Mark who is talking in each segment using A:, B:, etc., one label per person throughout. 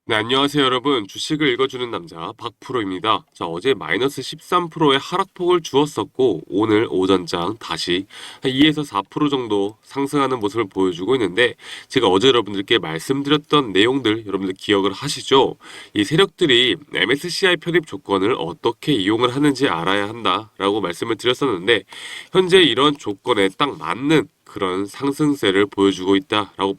A: 네, 안녕하세요, 여러분. 주식을 읽어주는 남자 박프로입니다. 자, 어제 마이너스 13%의 하락폭을 주었었고, 오늘 오전장 다시 한 2에서 4% 정도 상승하는 모습을 보여주고 있는데, 제가 어제 여러분들께 말씀드렸던 내용들 여러분들 기억을 하시죠? 이 세력들이 MSCI 편입 조건을 어떻게 이용을 하는지 알아야 한다라고 말씀을 드렸었는데, 현재 이런 조건에 딱 맞는 그런 상승세를 보여주고 있다라고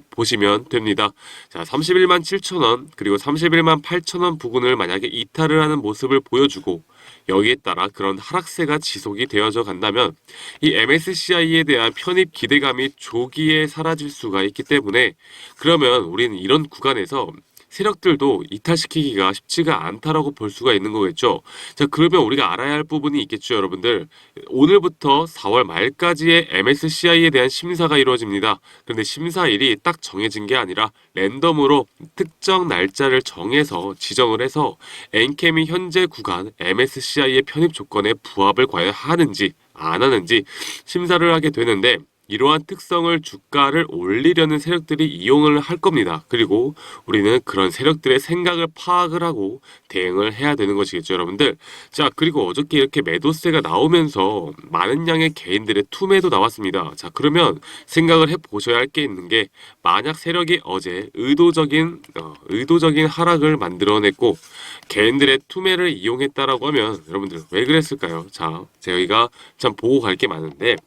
A: 보시면 됩니다. 자, 31만 7천 원 그리고 31만 8천 원 부근을 만약에 이탈을 하는 모습을 보여주고 여기에 따라 그런 하락세가 지속이 되어져 간다면 이 MSCI에 대한 편입 기대감이 조기에 사라질 수가 있기 때문에 그러면 우리는 이런 구간에서 세력들도 이탈시키기가 쉽지가 않다라고 볼 수가 있는 거겠죠. 자, 그러면 우리가 알아야 할 부분이 있겠죠, 여러분들. 오늘부터 4월 말까지의 MSCI에 대한 심사가 이루어집니다. 그런데 심사일이 딱 정해진 게 아니라 랜덤으로 특정 날짜를 정해서 지정을 해서 엔캠이 현재 구간 MSCI의 편입 조건에 부합을 과연 하는지 안 하는지 심사를 하게 되는데 이러한 특성을 주가를 올리려는 세력들이 이용을 할 겁니다. 그리고 우리는 그런 세력들의 생각을 파악을 하고 대응을 해야 되는 것이겠죠, 여러분들. 자, 그리고 어저께 이렇게 매도세가 나오면서 많은 양의 개인들의 투매도 나왔습니다. 자, 그러면 생각을 해보셔야 할 게 있는 게 만약 세력이 어제 의도적인 하락을 만들어냈고 개인들의 투매를 이용했다라고 하면 여러분들 왜 그랬을까요? 자, 저희가 참 보고 갈 게 많은데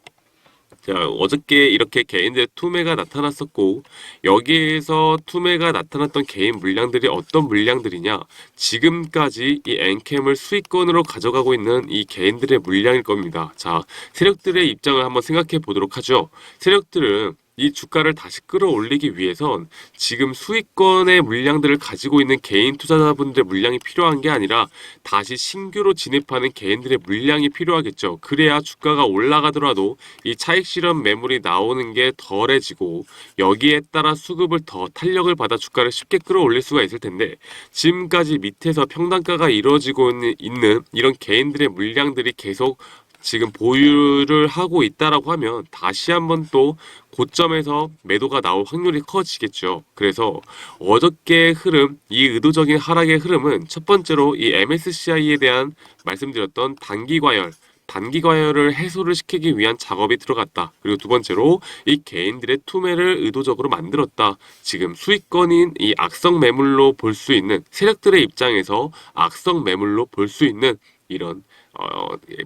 A: 자, 어저께 이렇게 개인들의 투매가 나타났었고 여기에서 투매가 나타났던 개인 물량들이 어떤 물량들이냐 지금까지 이 엔캠을 수익권으로 가져가고 있는 이 개인들의 물량일 겁니다. 자, 세력들의 입장을 한번 생각해 보도록 하죠. 세력들은 이 주가를 다시 끌어올리기 위해선 지금 수익권의 물량들을 가지고 있는 개인 투자자분들의 물량이 필요한 게 아니라 다시 신규로 진입하는 개인들의 물량이 필요하겠죠. 그래야 주가가 올라가더라도 이 차익 실현 매물이 나오는 게 덜해지고 여기에 따라 수급을 더 탄력을 받아 주가를 쉽게 끌어올릴 수가 있을 텐데 지금까지 밑에서 평단가가 이루어지고 있는 이런 개인들의 물량들이 계속 지금 보유를 하고 있다라고 하면 다시 한번 또 고점에서 매도가 나올 확률이 커지겠죠. 그래서 어저께 흐름, 이 의도적인 하락의 흐름은 첫 번째로 이 MSCI에 대한 말씀드렸던 단기 과열을 해소를 시키기 위한 작업이 들어갔다. 그리고 두 번째로 이 개인들의 투매를 의도적으로 만들었다. 지금 수익권인 이 악성 매물로 볼 수 있는 세력들의 입장에서 악성 매물로 볼 수 있는 이런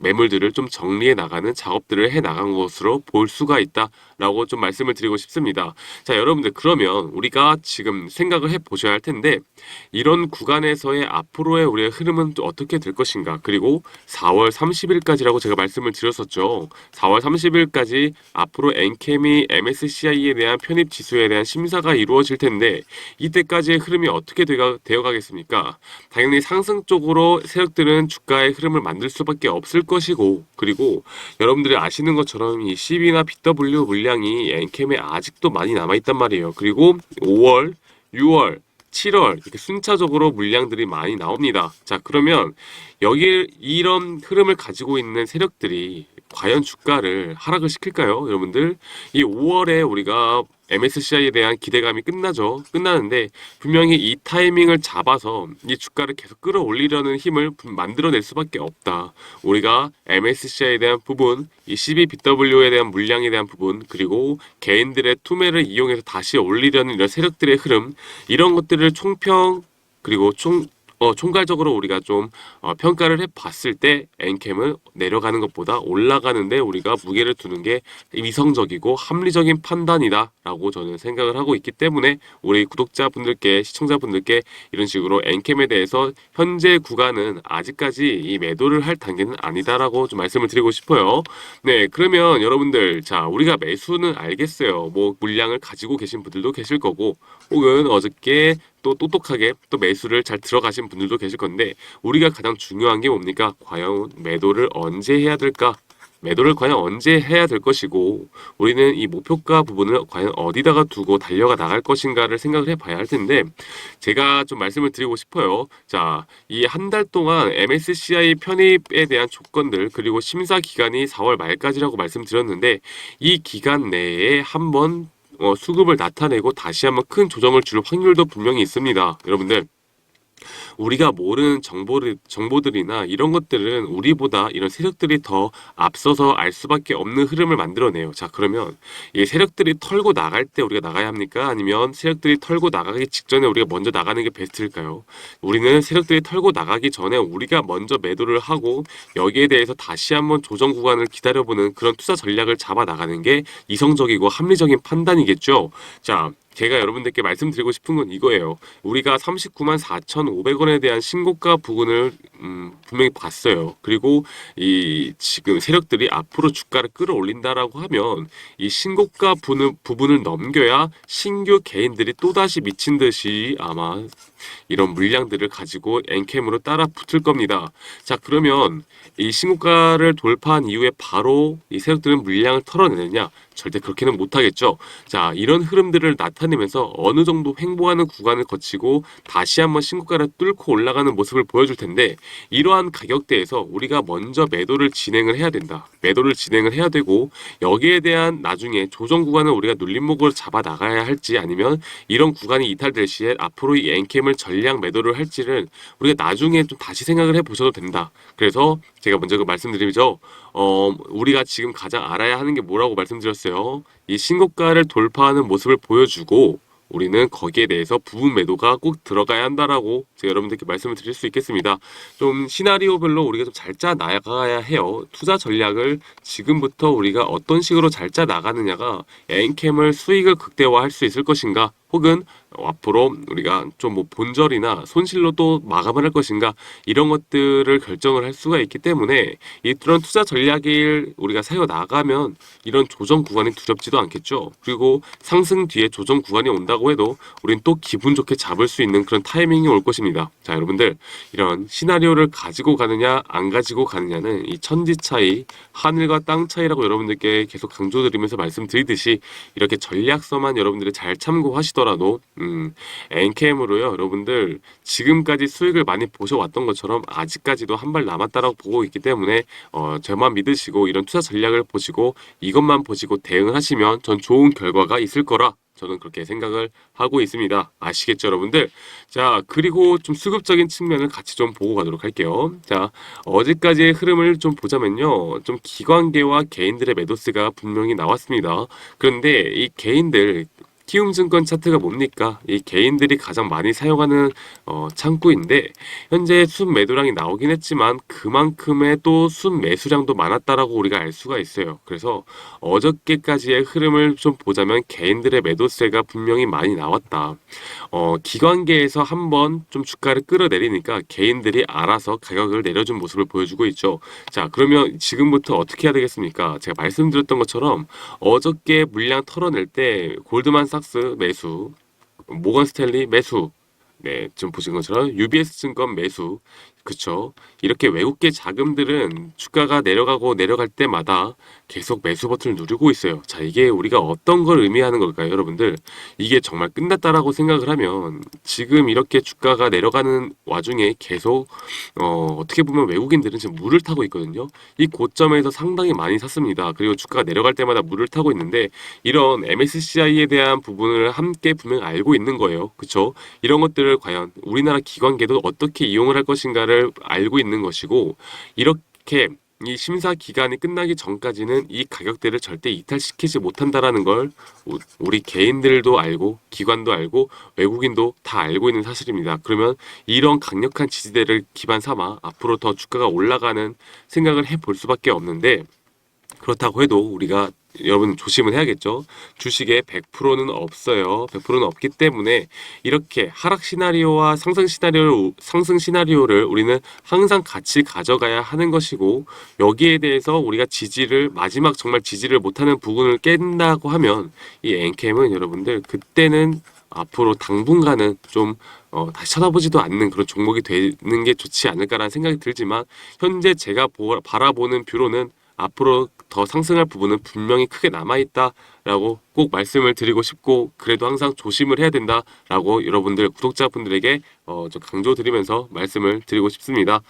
A: 매물들을 좀 정리해 나가는 작업들을 해 나간 것으로 볼 수가 있다라고 좀 말씀을 드리고 싶습니다. 자, 여러분들 그러면 우리가 지금 생각을 해 보셔야 할 텐데 이런 구간에서의 앞으로의 우리의 흐름은 또 어떻게 될 것인가? 그리고 4월 30일까지라고 제가 말씀을 드렸었죠. 4월 30일까지 앞으로 엔캠이 MSCI에 대한 편입 지수에 대한 심사가 이루어질 텐데 이때까지의 흐름이 어떻게 되어 가겠습니까? 당연히 상승 쪽으로 세력들은 주가의 흐름을 만들 수밖에 없을 것이고 그리고 여러분들이 아시는 것처럼 이 CB나 BW 물량이 엔캠에 아직도 많이 남아있단 말이에요. 그리고 5월, 6월, 7월 이렇게 순차적으로 물량들이 많이 나옵니다. 자, 그러면 여기 이런 흐름을 가지고 있는 세력들이 과연 주가를 하락을 시킬까요? 여러분들 이 5월에 우리가 MSCI에 대한 기대감이 끝나는데 분명히 이 타이밍을 잡아서 이 주가를 계속 끌어올리려는 힘을 만들어낼 수밖에 없다. 우리가 MSCI에 대한 부분, 이 CBBW에 대한 물량에 대한 부분, 그리고 개인들의 투매를 이용해서 다시 올리려는 이런 세력들의 흐름, 이런 것들을 그리고 총괄적으로 우리가 좀 평가를 해봤을 때 엔캠은 내려가는 것보다 올라가는데 우리가 무게를 두는 게 이성적이고 합리적인 판단이다라고 저는 생각을 하고 있기 때문에 우리 구독자분들께 시청자분들께 이런 식으로 엔캠에 대해서 현재 구간은 아직까지 이 매도를 할 단계는 아니다라고 좀 말씀을 드리고 싶어요. 네, 그러면 여러분들 자 우리가 매수는 알겠어요. 뭐 물량을 가지고 계신 분들도 계실 거고 혹은 어저께 또 똑똑하게 또 매수를 잘 들어가신 분들도 계실 건데 우리가 가장 중요한 게 뭡니까? 과연 매도를 언제 해야 될까? 매도를 과연 언제 해야 될 것이고 우리는 이 목표가 부분을 과연 어디다가 두고 달려가 나갈 것인가를 생각을 해봐야 할 텐데 제가 좀 말씀을 드리고 싶어요. 자, 이 한 달 동안 MSCI 편입에 대한 조건들 그리고 심사 기간이 4월 말까지라고 말씀드렸는데 이 기간 내에 한번 수급을 나타내고 다시 한번 큰 조정을 줄 확률도 분명히 있습니다. 여러분들 우리가 모르는 정보들이나 이런 것들은 우리보다 이런 세력들이 더 앞서서 알 수밖에 없는 흐름을 만들어내요. 자, 그러면 이 세력들이 털고 나갈 때 우리가 나가야 합니까? 아니면 세력들이 털고 나가기 직전에 우리가 먼저 나가는 게 베스트일까요? 우리는 세력들이 털고 나가기 전에 우리가 먼저 매도를 하고 여기에 대해서 다시 한번 조정 구간을 기다려보는 그런 투자 전략을 잡아 나가는 게 이성적이고 합리적인 판단이겠죠. 자, 제가 여러분들께 말씀드리고 싶은 건 이거예요. 우리가 39만 4,500원에 대한 신고가 부분을 분명히 봤어요. 그리고 이 지금 세력들이 앞으로 주가를 끌어올린다라고 하면 이 신고가 부분을 넘겨야 신규 개인들이 또다시 미친 듯이 아마 이런 물량들을 가지고 엔캠으로 따라 붙을 겁니다. 자, 그러면 이 신고가를 돌파한 이후에 바로 이 세력들은 물량을 털어내느냐? 절대 그렇게는 못하겠죠. 자, 이런 흐름들을 나타내면서 어느 정도 횡보하는 구간을 거치고 다시 한번 신고가를 뚫고 올라가는 모습을 보여줄 텐데, 이러한 가격대에서 우리가 먼저 매도를 진행을 해야 된다. 매도를 진행을 해야 되고, 여기에 대한 나중에 조정 구간을 우리가 눌림목으로 잡아 나가야 할지, 아니면 이런 구간이 이탈될 시에 앞으로 이 엔캠을 전량 매도를 할지를 우리가 나중에 좀 다시 생각을 해보셔도 된다. 그래서 제가 먼저 그 말씀드리죠. 우리가 지금 가장 알아야 하는 게 뭐라고 말씀드렸어요. 이 신고가를 돌파하는 모습을 보여주고 우리는 거기에 대해서 부분 매도가 꼭 들어가야 한다라고 제가 여러분들께 말씀을 드릴 수 있겠습니다. 좀 시나리오별로 우리가 좀 잘 짜 나가야 해요. 투자 전략을 지금부터 우리가 어떤 식으로 잘 짜 나가느냐가 엔캠을 수익을 극대화할 수 있을 것인가, 혹은 앞으로 우리가 좀 뭐 본절이나 손실로 또 마감을 할 것인가, 이런 것들을 결정을 할 수가 있기 때문에 이런 투자 전략을 우리가 세워 나가면 이런 조정 구간이 두렵지도 않겠죠. 그리고 상승 뒤에 조정 구간이 온다고 해도 우린 또 기분 좋게 잡을 수 있는 그런 타이밍이 올 것입니다. 자, 여러분들 이런 시나리오를 가지고 가느냐 안 가지고 가느냐는 이 천지 차이, 하늘과 땅 차이라고 여러분들께 계속 강조드리면서 말씀드리듯이, 이렇게 전략서만 여러분들이 잘 참고하시더라도 엔캠으로요, 여러분들 지금까지 수익을 많이 보셔왔던 것처럼 아직까지도 한 발 남았다라고 보고 있기 때문에 저만 믿으시고 이런 투자 전략을 보시고 이것만 보시고 대응을 하시면 전 좋은 결과가 있을 거라 저는 그렇게 생각을 하고 있습니다. 아시겠죠, 여러분들? 자, 그리고 좀 수급적인 측면을 같이 좀 보고 가도록 할게요. 자, 어제까지의 흐름을 좀 보자면요, 좀 기관계와 개인들의 매도세가 분명히 나왔습니다. 그런데 이 개인들, 키움증권 차트가 뭡니까? 이 개인들이 가장 많이 사용하는 창구인데, 현재 순 매도량이 나오긴 했지만 그만큼의 또 순 매수량도 많았다라고 우리가 알 수가 있어요. 그래서 어저께까지의 흐름을 좀 보자면 개인들의 매도세가 분명히 많이 나왔다. 기관계에서 한번 좀 주가를 끌어내리니까 개인들이 알아서 가격을 내려준 모습을 보여주고 있죠. 자, 그러면 지금부터 어떻게 해야 되겠습니까? 제가 말씀드렸던 것처럼 어저께 물량 털어낼 때 골드만삭스 매수, 모건스탠리 매수, 네, 좀 보신 것처럼 UBS 증권 매수, 그쵸? 이렇게 외국계 자금들은 주가가 내려가고 내려갈 때마다 계속 매수 버튼을 누르고 있어요. 자, 이게 우리가 어떤 걸 의미하는 걸까요, 여러분들? 이게 정말 끝났다라고 생각을 하면 지금 이렇게 주가가 내려가는 와중에 계속 어떻게 보면 외국인들은 지금 물을 타고 있거든요. 이 고점에서 상당히 많이 샀습니다. 그리고 주가가 내려갈 때마다 물을 타고 있는데, 이런 MSCI에 대한 부분을 함께 분명 알고 있는 거예요. 그쵸? 이런 것들을 과연 우리나라 기관계도 어떻게 이용을 할 것인가를 알고 있는 것이고, 이렇게 이 심사 기간이 끝나기 전까지는 이 가격대를 절대 이탈시키지 못한다라는 걸 우리 개인들도 알고 기관도 알고 외국인도 다 알고 있는 사실입니다. 그러면 이런 강력한 지지대를 기반 삼아 앞으로 더 주가가 올라가는 생각을 해볼 수밖에 없는데, 그렇다고 해도 우리가 여러분 조심은 해야겠죠. 주식에 100%는 없어요. 100%는 없기 때문에 이렇게 하락 시나리오와 상승 시나리오를 우리는 항상 같이 가져가야 하는 것이고, 여기에 대해서 우리가 마지막 정말 지지를 못하는 부분을 깬다고 하면 이 엔캠은 여러분들 그때는 앞으로 당분간은 좀 다시 쳐다보지도 않는 그런 종목이 되는 게 좋지 않을까라는 생각이 들지만, 현재 제가 바라보는 뷰로는 앞으로 더 상승할 부분은 분명히 크게 남아있다라는 라고 꼭 말씀을 드리고 싶고, 그래도 항상 조심을 해야 된다라고 여러분들 구독자분들에게 좀 강조드리면서 말씀을 드리고 싶습니다.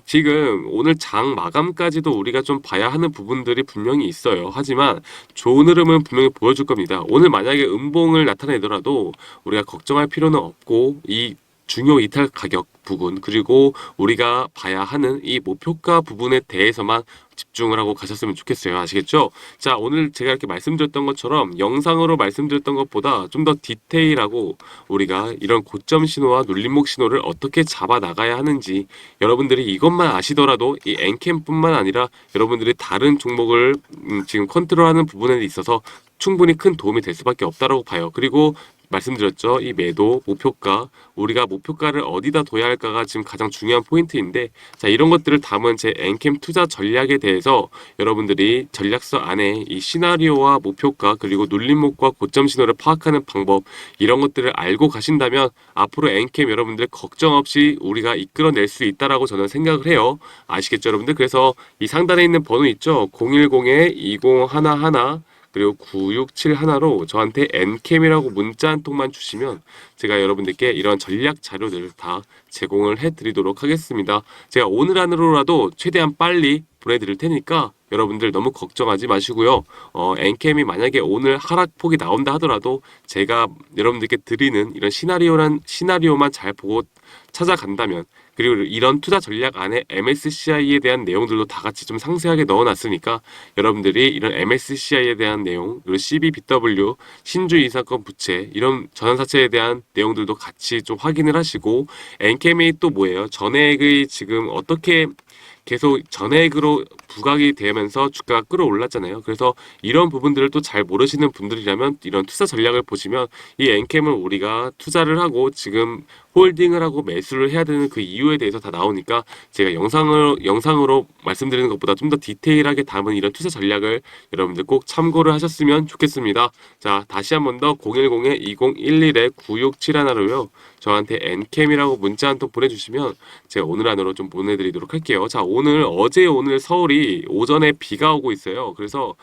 A: 지금 오늘 장 마감까지도 우리가 좀 봐야 하는 부분들이 분명히 있어요. 하지만 좋은 흐름은 분명히 보여줄 겁니다. 오늘 만약에 음봉을 나타내더라도 우리가 걱정할 필요는 없고, 이 중요 이탈 가격 부분, 그리고 우리가 봐야 하는 이 목표가 부분에 대해서만 집중을 하고 가셨으면 좋겠어요. 아시겠죠? 자, 오늘 제가 이렇게 말씀드렸던 것처럼 영상으로 말씀드렸던 것보다 좀 더 디테일하고 우리가 이런 고점 신호와 눌림목 신호를 어떻게 잡아 나가야 하는지, 여러분들이 이것만 아시더라도 이 엔캠뿐만 아니라 여러분들이 다른 종목을 지금 컨트롤하는 부분에 있어서 충분히 큰 도움이 될 수밖에 없다고 봐요. 그리고 말씀드렸죠. 이 매도, 목표가, 우리가 목표가를 어디다 둬야 할까가 지금 가장 중요한 포인트인데, 자, 이런 것들을 담은 제 엔캠 투자 전략에 대해서 여러분들이 전략서 안에 이 시나리오와 목표가, 그리고 눌림목과 고점 신호를 파악하는 방법, 이런 것들을 알고 가신다면 앞으로 엔캠 여러분들 걱정 없이 우리가 이끌어낼 수 있다라고 저는 생각을 해요. 아시겠죠, 여러분들? 그래서 이 상단에 있는 번호 있죠? 010-2011 그리고 9671로 저한테 엔캠이라고 문자 한 통만 주시면 제가 여러분들께 이런 전략 자료들을 다 제공을 해드리도록 하겠습니다. 제가 오늘 안으로라도 최대한 빨리 보내드릴 테니까 여러분들 너무 걱정하지 마시고요. 엔캠이 만약에 오늘 하락폭이 나온다 하더라도 제가 여러분들께 드리는 이런 시나리오만 잘 보고 찾아간다면, 그리고 이런 투자 전략 안에 MSCI에 대한 내용들도 다 같이 좀 상세하게 넣어놨으니까 여러분들이 이런 MSCI에 대한 내용, 그리고 CBBW, 신주 이사건 부채, 이런 전환사채에 대한 내용들도 같이 좀 확인을 하시고, 엔캠이 또 뭐예요? 전액의 지금 어떻게 계속 전액으로 부각이 되면서 주가가 끌어올랐잖아요. 그래서 이런 부분들을 또 잘 모르시는 분들이라면 이런 투자 전략을 보시면 이 엔캠을 우리가 투자를 하고 지금 홀딩을 하고 매수를 해야 되는 그 이유에 대해서 다 나오니까 제가 영상으로 말씀드리는 것보다 좀 더 디테일하게 담은 이런 투자 전략을 여러분들 꼭 참고를 하셨으면 좋겠습니다. 자, 다시 한 번 더 010-2011-9671로요. 저한테 엔캠이라고 문자 한 통 보내주시면 제가 오늘 안으로 좀 보내드리도록 할게요. 자, 오늘 서울이 오전에 비가 오고 있어요. 그래서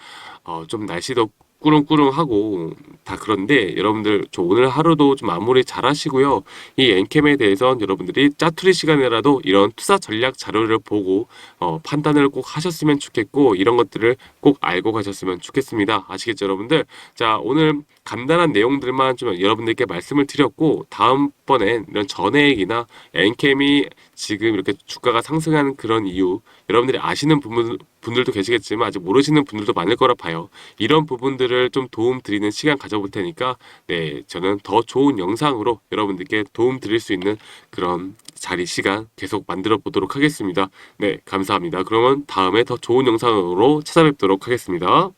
A: 좀 날씨도 꾸릉꾸릉하고 다 그런데 여러분들 저 오늘 하루도 좀 마무리 잘 하시고요. 이 엔캠에 대해서는 여러분들이 짜투리 시간이라도 이런 투자 전략 자료를 보고 판단을 꼭 하셨으면 좋겠고, 이런 것들을 꼭 알고 가셨으면 좋겠습니다. 아시겠죠, 여러분들? 자, 오늘 간단한 내용들만 좀 여러분들께 말씀을 드렸고, 다음번엔 이런 전해액이나 엔캠이 지금 이렇게 주가가 상승하는 그런 이유, 여러분들이 아시는 분들도 계시겠지만 아직 모르시는 분들도 많을 거라 봐요. 이런 부분들을 좀 도움 드리는 시간 가져볼 테니까, 네, 저는 더 좋은 영상으로 여러분들께 도움 드릴 수 있는 그런 자리 시간 계속 만들어 보도록 하겠습니다. 네, 감사합니다. 그러면 다음에 더 좋은 영상으로 찾아뵙도록 하겠습니다.